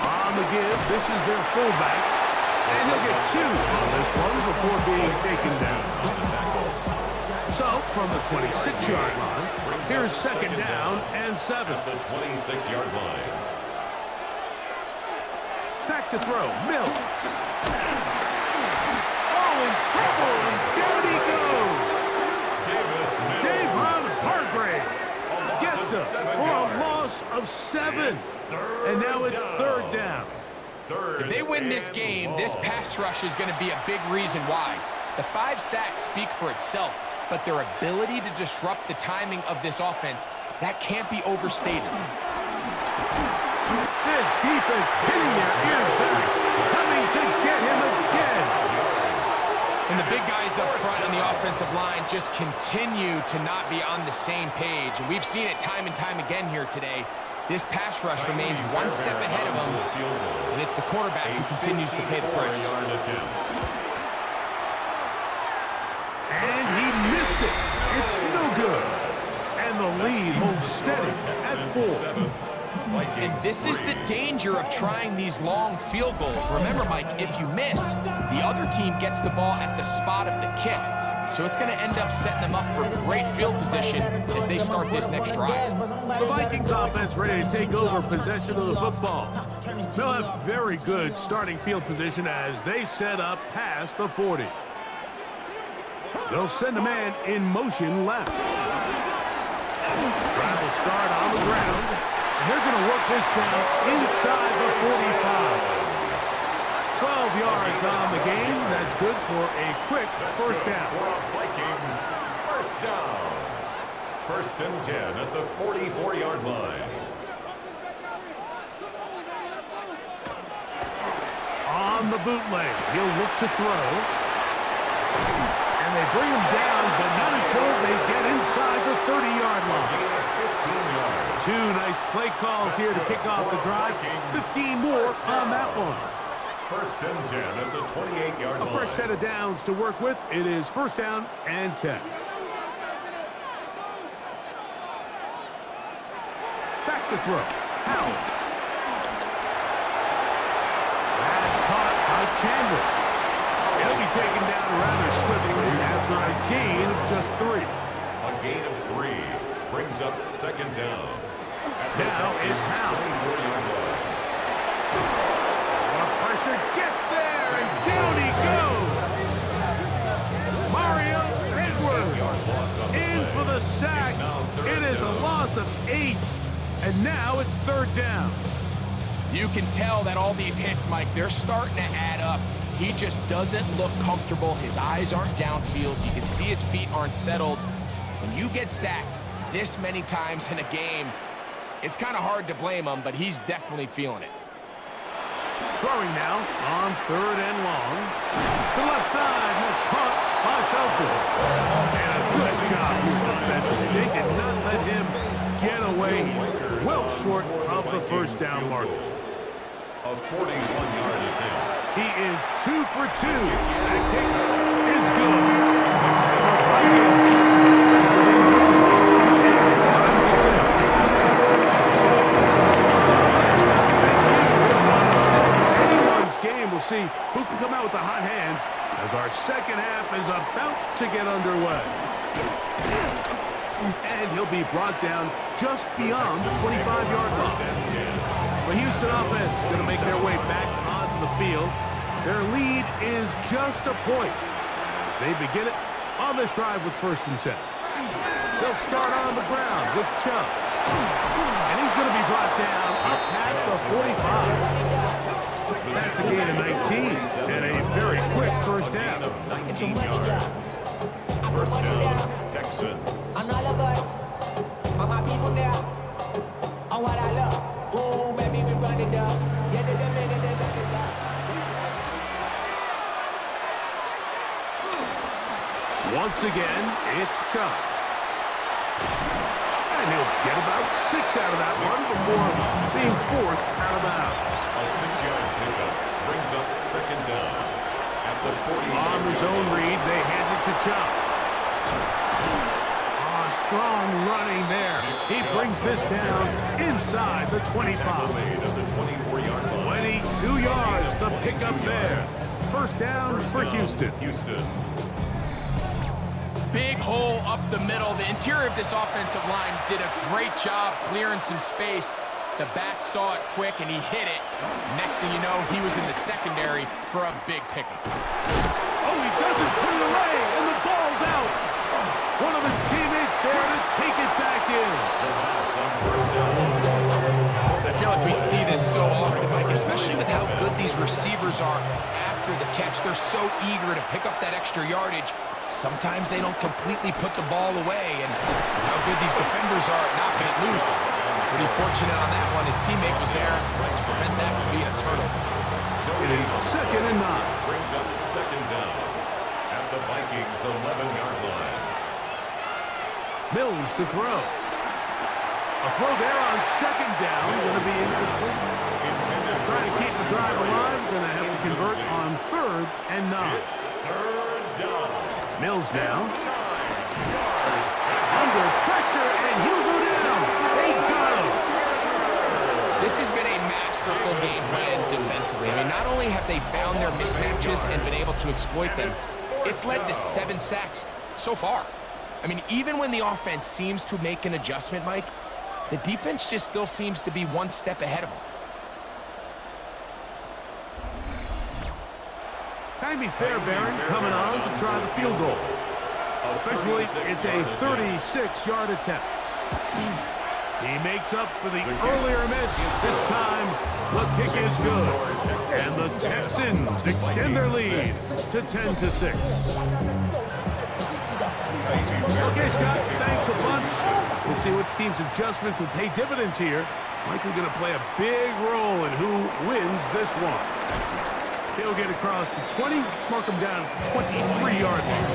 On the give, this is their fullback. And he'll get 2 on this one before being taken down. So, from the 26-yard line, here's second down and 7. The 26-yard line. Back to throw. Mills. Oh, in trouble, and down he goes. Davon Hargrave gets him for a loss of 7. And now it's third down. If they win this game, this pass rush is going to be a big reason why. The 5 sacks speak for itself, but their ability to disrupt the timing of this offense, that can't be overstated. This defense pinning their ears back, coming to get him again. And the big guys up front on the offensive line just continue to not be on the same page. And we've seen it time and time again here today. This pass rush remains one step ahead of him, and it's the quarterback who continues to pay the price. And he missed it. It's no good. And the lead holds steady at 4. And this is the danger of trying these long field goals. Remember, Mike, if you miss, the other team gets the ball at the spot of the kick. So it's going to end up setting them up for great field position as they start this next drive. The Vikings offense ready to take over possession of the football. They'll have very good starting field position as they set up past the 40. They'll send a man in motion left. Drive will start on the ground, and they're going to work this down inside the 45. 12 yards on the game. That's good for a quick first down. Vikings first down. First and 10 at the 44-yard line. On the bootleg, he'll look to throw. And they bring him down, but not until they get inside the 30-yard line. 15 yards. 2 nice play calls here to kick off the drive. 15 more on that one. First and 10 at the 28-yard line. A fresh set of downs to work with. It is first down and 10. Back to throw. Howell. That's caught by Chandler. He'll be taken down rather swiftly after a gain of just 3. A gain of 3 brings up second down. Now it's Howell. Pressure gets there, and down he goes. Mario Edwards in for the sack. It is a loss of 8, and now it's third down. You can tell that all these hits, Mike, they're starting to add up. He just doesn't look comfortable. His eyes aren't downfield. You can see his feet aren't settled. When you get sacked this many times in a game, it's kind of hard to blame him, but he's definitely feeling it. Throwing now on third and long. To the left side, that's caught by Felton. And a good job defensively. They did short of the first down marker. A 41-yard attempt. He is 2 for 2. That kick is good. As the Vikings it's 7-7. This one's still anyone's game. We'll see who can come out with the hot hand as our second half is about to get underway. And he'll be brought down just beyond the 25-yard line. The Houston offense going to make their way back onto the field. Their lead is just a point as they begin it on this drive with 1st and 10. They'll start on the ground with Chubb. And he's going to be brought down up past the 45. That's a gain of 19 and a very quick first down. 19 yards. First down, Texans. And all of us, all my people there, on what I love. Ooh, baby, we run it up. Get to the minute, this up. Once again, it's Chubb. And he'll get about 6 out of that one before being forced out of bounds. A 6-yard pickup brings up second down at the 46. On the zone read, they hand it to Chubb. Strong running there. He brings this down inside the 25. 22 yards, the pickup there. First down for Houston. Big hole up the middle. The interior of this offensive line did a great job clearing some space. The back saw it quick, and he hit it. Next thing you know, he was in the secondary for a big pickup. Oh, he doesn't put it away, and the ball's out. One of his teammates there to take it back in. I feel like we see this so often, Mike, especially with how good these receivers are after the catch. They're so eager to pick up that extra yardage. Sometimes they don't completely put the ball away, and how good these defenders are at knocking it loose. Pretty fortunate on that one. His teammate was there to prevent that from being a turnover. It is 2nd and 9. Brings up second down at the Vikings 11-yard line. Mills to throw. A throw there on 2nd down. Going to be incomplete. Trying to keep the drive alive. Going to have to convert on 3rd and 9. It's 3rd down. Mills now. Under pressure, and he'll go down. They got him. This has been a masterful game plan defensively. I mean, not only have they found their mismatches and been able to exploit them, it's led to 7 sacks so far. I mean, even when the offense seems to make an adjustment, Mike, the defense just still seems to be one step ahead of them. Jaime Fairbairn coming on to try the field goal. Officially, it's a 36-yard attempt. He makes up for the earlier miss. This time, the kick is good. And the Texans extend their lead to 10-6. Okay, Scott, thanks a bunch. We'll see which team's adjustments will pay dividends here. Likely going to play a big role in who wins this one. He'll get across the 20, mark him down 23-yard line.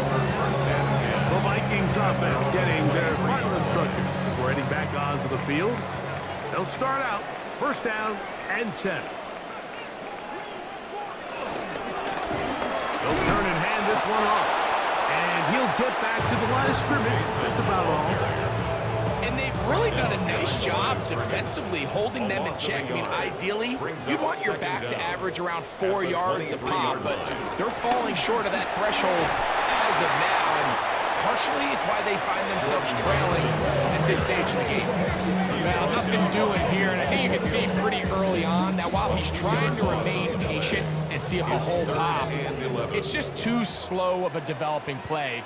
The Vikings offense getting their final instruction before heading back onto the field. They'll start out 1st down and 10. They'll turn and hand this one off. And he'll get back to the line of scrimmage. That's about all. And they've really done a nice job defensively holding them in check. I mean, ideally, you'd want your back to average around 4 yards a pop, but they're falling short of that threshold as of now. And partially, it's why they find themselves trailing at this stage of the game. Well, nothing doing here, and I think you can see pretty early on that while he's trying to remain patient and see if a hole pops, it's just too slow of a developing play.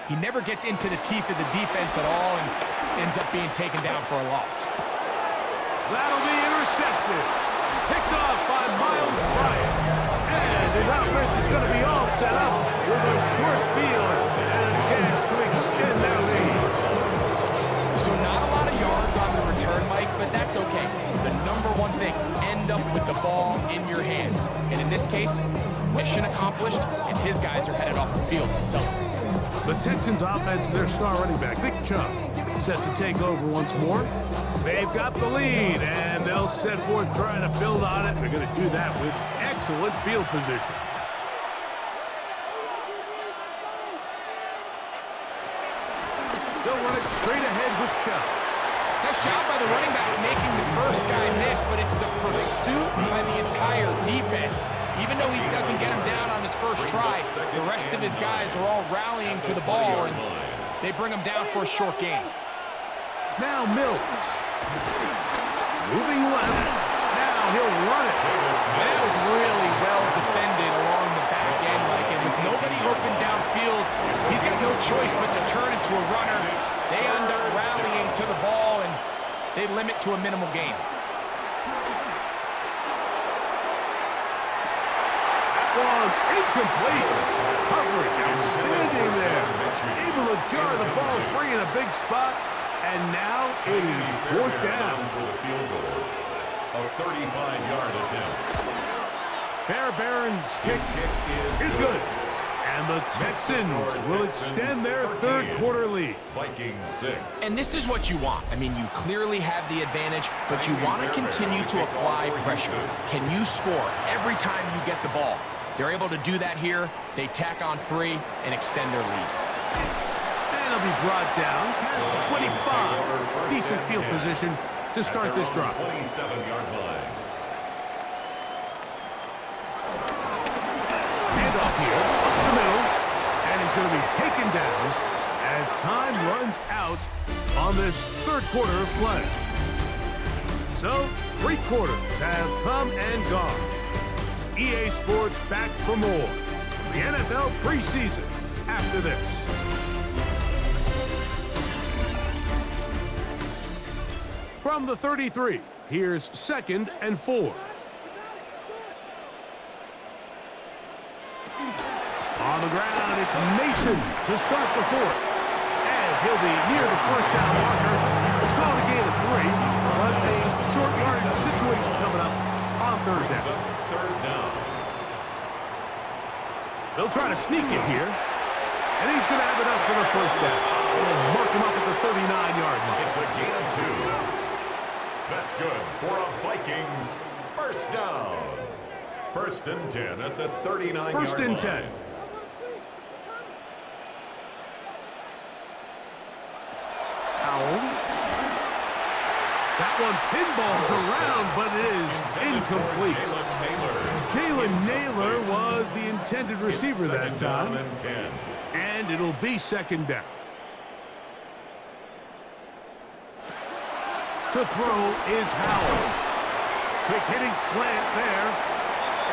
He never gets into the teeth of the defense at all and ends up being taken down for a loss. That'll be intercepted. Picked off by Miles Bryant. And his offense is going to be all set up with a short field and a chance to extend their lead. So not a lot of yards on the return, Mike, but that's okay. The number one thing, end up with the ball in your hands. And in this case, mission accomplished, and his guys are headed off the field to celebrate. The Texans offense, their star running back, Nick Chubb. set to take over once more. They've got the lead, and they'll set forth trying to build on it. They're going to do that with excellent field position. They'll run it straight ahead with Chubb. Nice job by the running back making the first guy miss, but it's the pursuit by the entire defense. Even though he doesn't get him down on his first try, the rest of his guys are all rallying to the ball, and they bring him down for a short gain. Now Mills. Moving left. Now he'll run it. That was really well defended along the back end, Mike, and with nobody open downfield, he's got no choice but to turn into a runner. They end up rallying to the ball, and they limit to a minimal gain. One incomplete. Coverage outstanding there. Able to jar the ball free in a big spot. And now it is fourth down. For the field goal. A 35-yard attempt. Fairbairn's kick is good. And the Texans will extend their third quarter lead. Vikings 6. And this is what you want. I mean, you clearly have the advantage, but you want to continue to apply pressure. Can you score every time you get the ball? They're able to do that here. They tack on 3 and extend their lead. And he'll be brought down past the 25. Decent field position to start this drive. 27-yard line. Handoff here, up the middle, and he's going to be taken down as time runs out on this third quarter of play. So, 3 quarters have come and gone. EA Sports back for more. The NFL preseason after this. From the 33, here's 2nd and 4. On the ground, it's Mason to start the 4th. And he'll be near the first down marker. It's called a gain of 3, but a short yardage situation coming up on 3rd down. Third down. They'll try to sneak it here. And he's going to have it up for the first down. They'll mark him up at the 39-yard line. It's a gain of 2. That's good for a Vikings first down. 1st and 10 at the 39-yard line. 1st and 10. Howell. That one pinballs around, but it is incomplete. Jalen Naylor was the intended receiver that time. And it'll be 2nd down. To throw is Howell. Quick hitting slant there.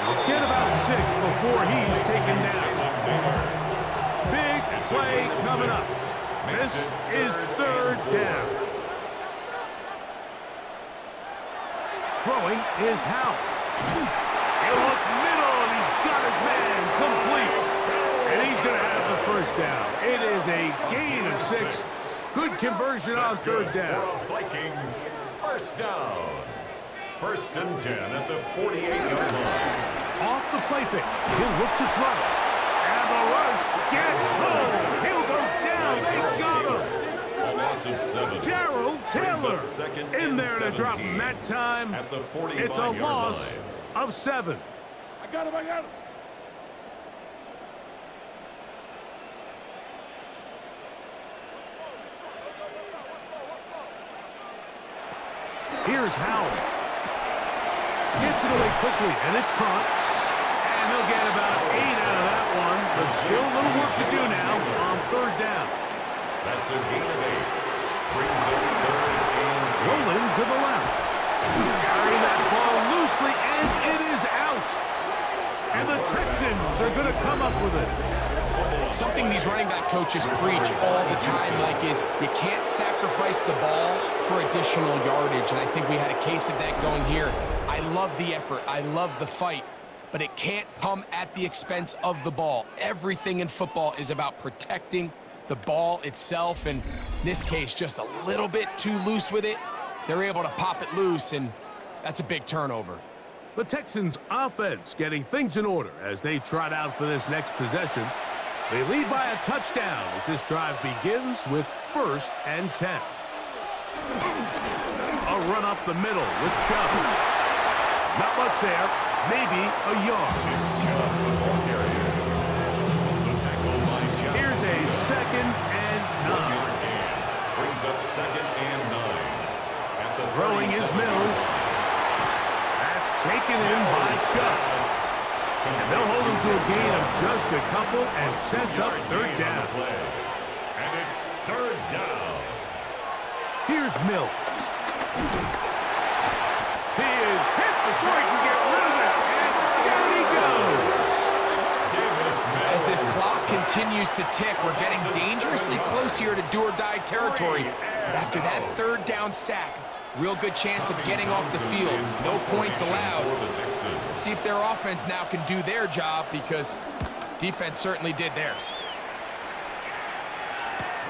We'll get about 6 before he's taken down. Big play coming up. This is 3rd down. Throwing is Howell. He'll look middle, and he's got his man complete. And he's going to have the first down. It is a gain of 6. Good conversion on 3rd down. Vikings first down. 1st and 10 at the 48-yard line. Off the play fake. He'll look to throw. And the rush gets home. He'll go down. They got him. A loss of 7. Darrell Taylor in there to drop him that time. At the 45-yard It's a loss line. of 7. I got him. Here's Howell. Gets it away quickly, and it's caught. And he'll get about 8 out of that one, but still a little work to do now on 3rd down. That's a gain of 8. Brings up 3rd and 8. Rolling to the left. Carrying that ball loosely, and it is out. And the Texans are going to come up with it. Something these running back coaches preach all the time, Mike, is you can't sacrifice the ball for additional yardage, and I think we had a case of that going here. I love the effort. I love the fight, but it can't come at the expense of the ball. Everything in football is about protecting the ball itself, and in this case, just a little bit too loose with it. They're able to pop it loose, and that's a big turnover. The Texans offense getting things in order as they trot out for this next possession. They lead by a touchdown as this drive begins with 1st and 10. A run up the middle with Chubb. Not much there. Maybe a yard. Here's a 2nd and 9. Brings up 2nd and 9. Throwing is Mills. That's taken in by Chubb. And they'll hold him to a gain of just a couple and sets up 3rd down. And it's 3rd down. Here's Mills. He is hit before he can get rid of it. And down he goes. As this clock continues to tick, we're getting dangerously close here to do-or-die territory. But after that 3rd down sack, real good chance of getting off the field. No points allowed. We'll see if their offense now can do their job because defense certainly did theirs.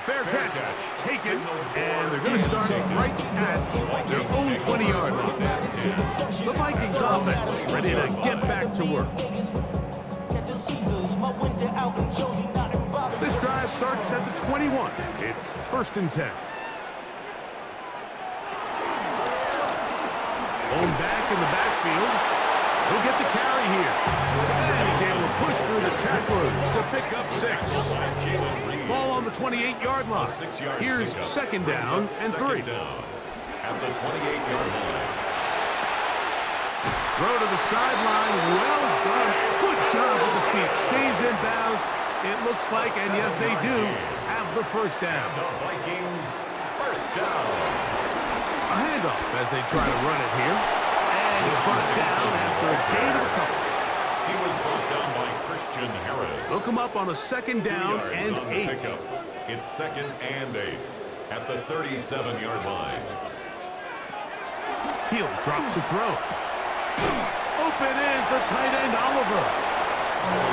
Fair catch taken, and they're going to start right at their own 20-yard line. The Vikings offense ready to get back to work. This drive starts at the 21. It's 1st and 10. Home back in the backfield. He'll get the carry here. And he's able to push through the tacklers to pick up 6. Ball on the 28-yard line. Here's 2nd down and 3. At the 28-yard line. Throw to the sideline. Well done. Good job with the feet. Stays in bounds. It looks like, and yes, they do, have the 1st down. The Vikings, 1st down. A handoff as they try to run it here. And he's brought down after a gain of a couple. He was brought down by Christian Harris. They'll come up on a 2nd down and 8. It's 2nd and 8 at the 37-yard line. He'll drop to throw. Open is the tight end, Oliver.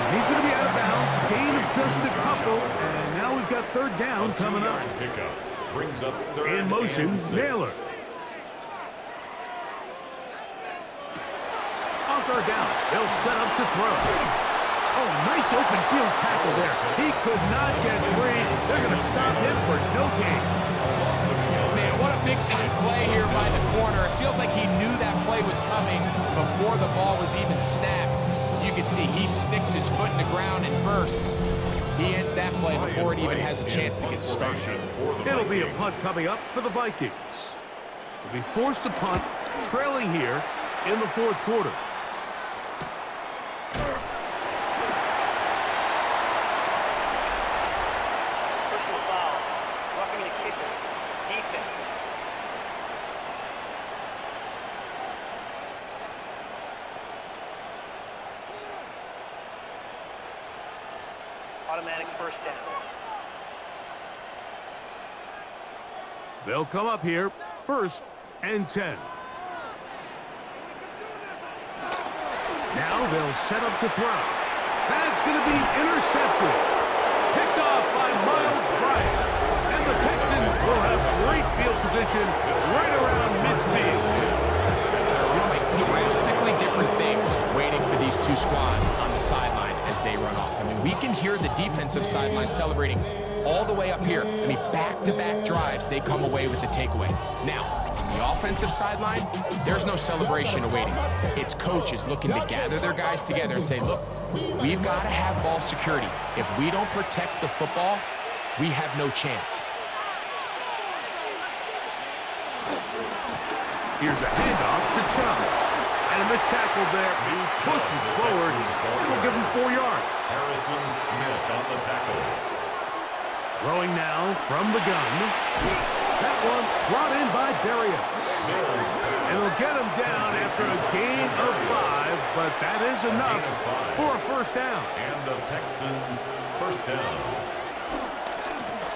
He's going to be out of bounds. Gain of just a couple. And now we've got 3rd down coming up. Pickup brings up 3rd In motion, Naylor. On 3rd down, they'll set up to throw. Oh, nice open field tackle there. He could not get free. They're going to stop him for no gain. Man, what a big-time play here by the corner. It feels like he knew that play was coming before the ball was even snapped. You can see he sticks his foot in the ground and bursts. He ends that play before it even has a chance to get started. It'll be a punt coming up for the Vikings. They'll be forced to punt, trailing here in the 4th quarter. Personal foul. Roughing the kicker. Defense. Automatic 1st down. They'll come up here, 1st and 10. Now they'll set up to throw. That's going to be intercepted. Picked off by Miles Bryant. And the Texans will have great field position right around midfield. Drastically different things waiting for these two squads on the sideline as they run off. I mean, we can hear the defensive sideline celebrating all the way up here. I mean, back-to-back drives, they come away with the takeaway. Now, on the offensive sideline, there's no celebration awaiting. It's coaches looking to gather their guys together and say, look, we've got to have ball security. If we don't protect the football, we have no chance. Here's a handoff to Chubb. And a missed tackle there. He pushes forward. It'll give him 4 yards. Harrison Smith on the tackle. Throwing now from the gun. That one brought in by Berrios. And he'll get him down after a gain of 5, but that is enough for a 1st down. And the Texans 1st down.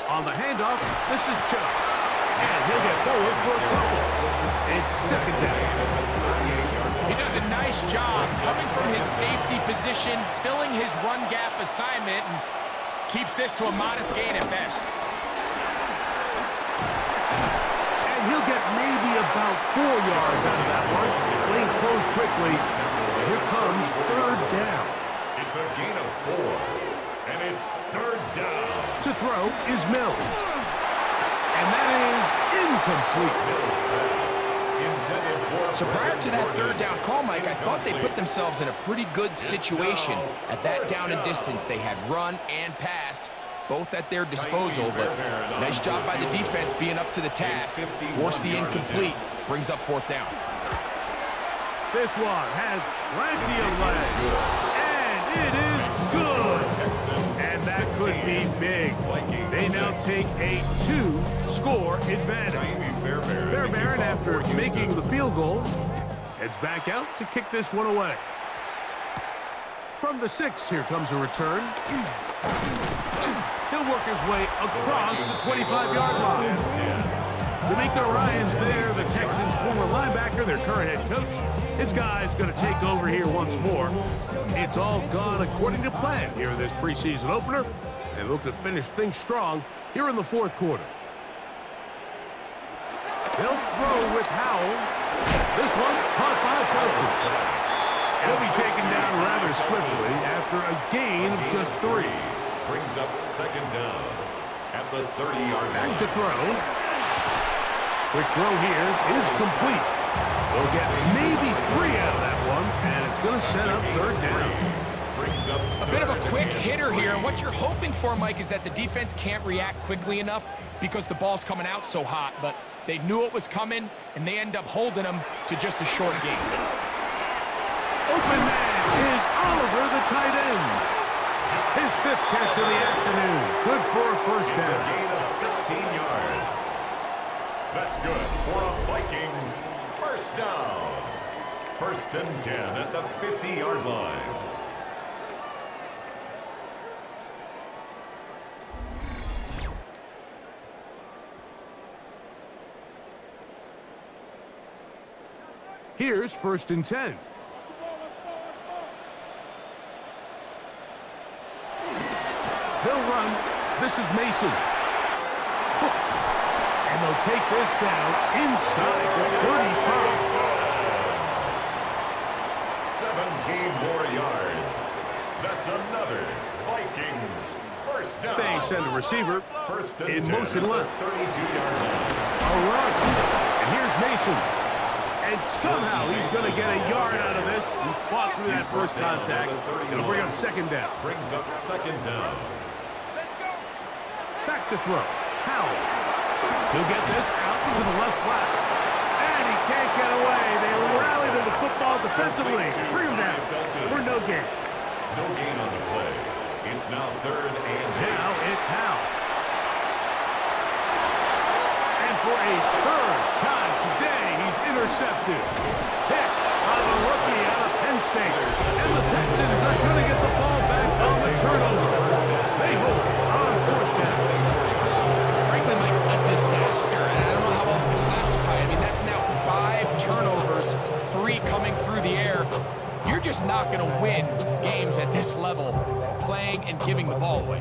On the handoff, this is Chubb. And he'll get forward for a couple. It's 2nd down. He does a nice job coming from his safety position, filling his run gap assignment, and keeps this to a modest gain at best. And he'll get maybe about 4 yards out of that one. Lane closed quickly. Here comes 3rd down. It's a gain of 4. And It's third down. To throw is Mills. And that is incomplete. Mills pass intended for So prior to that Jordan. third down call, Mike, I thought they put themselves in a pretty good situation at that down and distance. They had run and pass, both at their disposal, but nice job by the defense being up to the task. Force the incomplete, brings up fourth down. This one has plenty of legs. And it is good. And that could be big. They now take a 2-score advantage. Fairbairn, after making the field goal, heads back out to kick this one away. From the 6, here comes a return. He'll work his way across the 25-yard line. D'Amico Ryan's there, the Texans' former linebacker, their current head coach. His guy's going to take over here once more. It's all gone according to plan here in this preseason opener. They look to finish things strong here in the fourth quarter. They'll throw with Howell. This one caught by Felton. He'll be taken down rather swiftly after a gain of just 3. Brings up second down at the 30-yard line. Back to throw. Quick throw here is complete. They'll get maybe 3 out of that one, and it's going to set up third down. Brings up A bit of a quick hitter here, and what you're hoping for, Mike, is that the defense can't react quickly enough because the ball's coming out so hot, but they knew it was coming, and they end up holding them to just a short gain. Open man is Oliver, the tight end. His 5th catch of the afternoon. Good for a first It's a down. gain of 16 yards. That's good for a Vikings first down. First and 10 at the 50-yard line. Here's first and 10. He'll run. This is Mason. And they'll take this down inside the 35. 17 more yards. That's another Vikings first down. They send a receiver First and in 10 motion at the left. 32-yard line. A run. And here's Mason. And somehow he's going to get a yard out of this. He fought through that first contact. It'll bring up second down. Brings up second down. Back to throw. Howell. He'll get this out to the left flat. And he can't get away. They rally to the football defensively. Bring him down for no gain. No gain on the play. It's now third and 8. Now it's Howell. And for a third time today, he's intercepted. Pick by the rookie out of Penn State. And the Texans are going to get the ball back on the turnover. They hold on fourth down. Frankly, Mike, a disaster, and I don't know how else to classify it. I mean, that's now 5 turnovers, 3 coming through the air. You're just not going to win games at this level, playing and giving the ball away.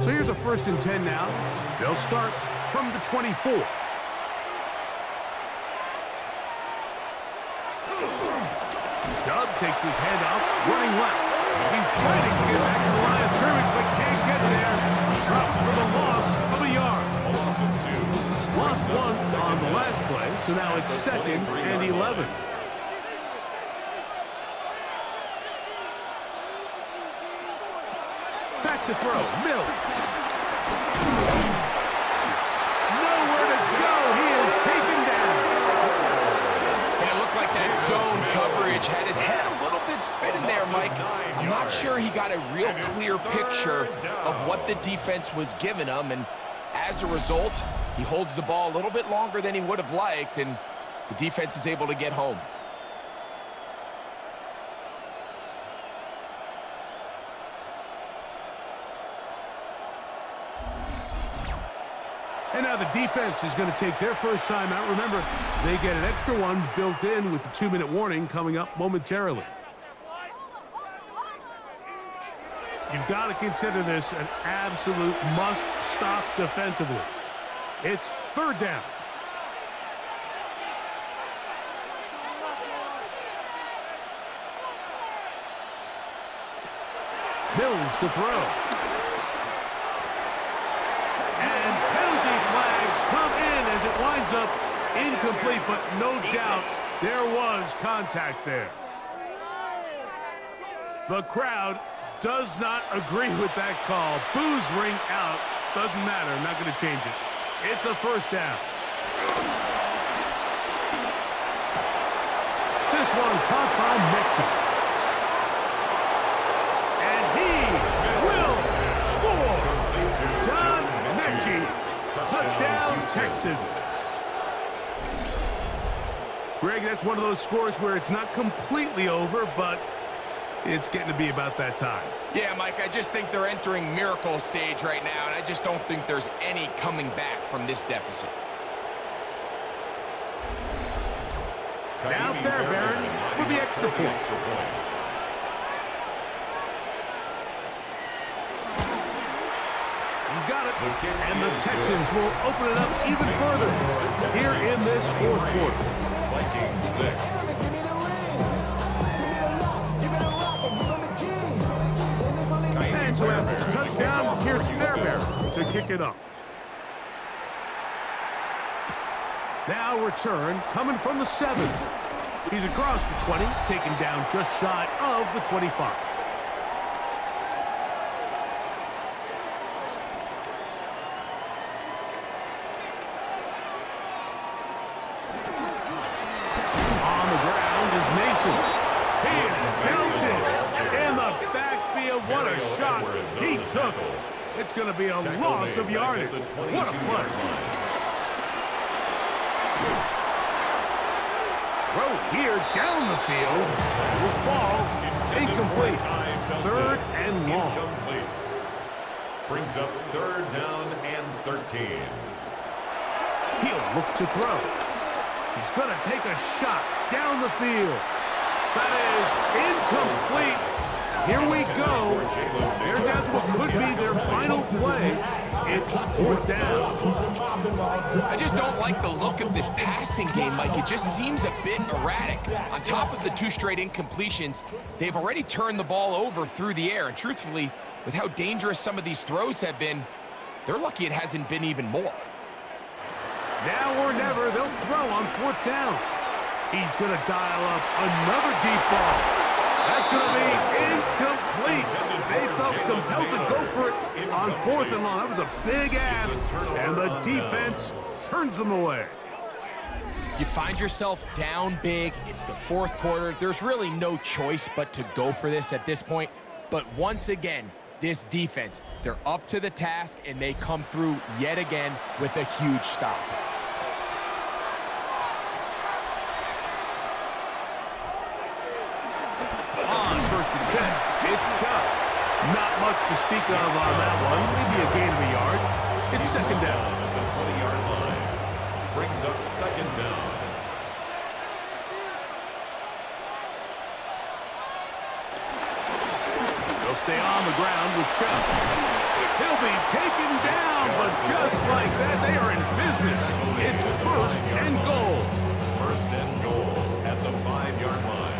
So here's a first and 10 now. They'll start from the 24. Chubb takes his head off, running left. He's fighting to get back to the line of scrimmage, but can't get there. Dropped for the loss of a yard. A loss of 2. Lost 1 on the last play, so now it's second and 11. Back to throw. Mills. Nowhere to go. He is taken down. And it looked like that zone coverage had his head a little bit spinning there, Mike. I'm not sure he got a real clear picture of what the defense was giving him, and as a result, he holds the ball a little bit longer than he would have liked, and the defense is able to get home. And now the defense is going to take their first time out. Remember, they get an extra one built in with the 2-minute warning coming up momentarily. You've got to consider this an absolute must-stop defensively. It's third down. Mills to throw. And penalty flags come in as it winds up incomplete, but no doubt there was contact there. The crowd does not agree with that call. Boos ring out. Doesn't matter. Not going to change it. It's a first down. This one caught by Mitchell. And he will score. John Mechie. Touchdown, Texans. Greg, that's one of those scores where it's not completely over, but it's getting to be about that time. Yeah, Mike, I just think they're entering miracle stage right now, and I just don't think there's any coming back from this deficit. Now Fairbairn for the extra point. He's got it, and the Texans will open it up even further here in this fourth quarter. Vikings 6. And so after the touchdown, here's Fairbairn to kick it up. Now return coming from the 7. He's across the 20, taken down just shy of the 25. On the ground is Mason. He is belted in the backfield. What a shot he took. It's going to be a loss of yardage. What a play. Throw here down the field will fall incomplete. Third and long. Brings up third down and 13. He'll look to throw. He's going to take a shot down the field. That is incomplete. Here we go. They're down to what could be their final play. It's fourth down. I just don't like the look of this passing game, Mike. It just seems a bit erratic. On top of the 2 straight incompletions, they've already turned the ball over through the air. And truthfully, with how dangerous some of these throws have been, they're lucky it hasn't been even more. Now or never, they'll throw on fourth down. He's going to dial up another deep ball. That's going to be incomplete. They felt compelled to go for it on fourth and long. That was a big ask, and the defense turns them away. You find yourself down big. It's the fourth quarter. There's really no choice but to go for this at this point. But once again, this defense, they're up to the task, and they come through yet again with a huge stop. It's Chubb. Not much to speak of on that one. Maybe a gain of a yard. It's second down. At the 20-yard line. Brings up second down. They'll stay on the ground with Chubb. He'll be taken down, but just like that, they are in business. It's first and goal. First and goal at the 5-yard line.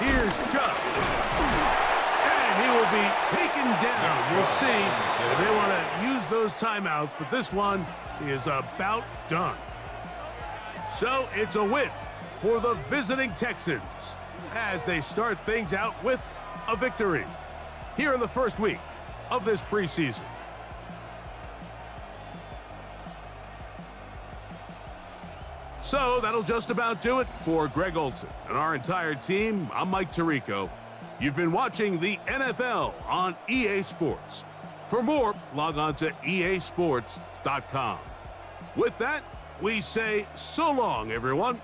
Here's Chubb. And he will be taken down. We'll see if they want to use those timeouts, but this one is about done. So it's a win for the visiting Texans as they start things out with a victory here in the first week of this preseason. So that'll just about do it for Greg Olson and our entire team. I'm Mike Tirico. You've been watching the NFL on EA Sports. For more, log on to easports.com. With that, we say so long, everyone.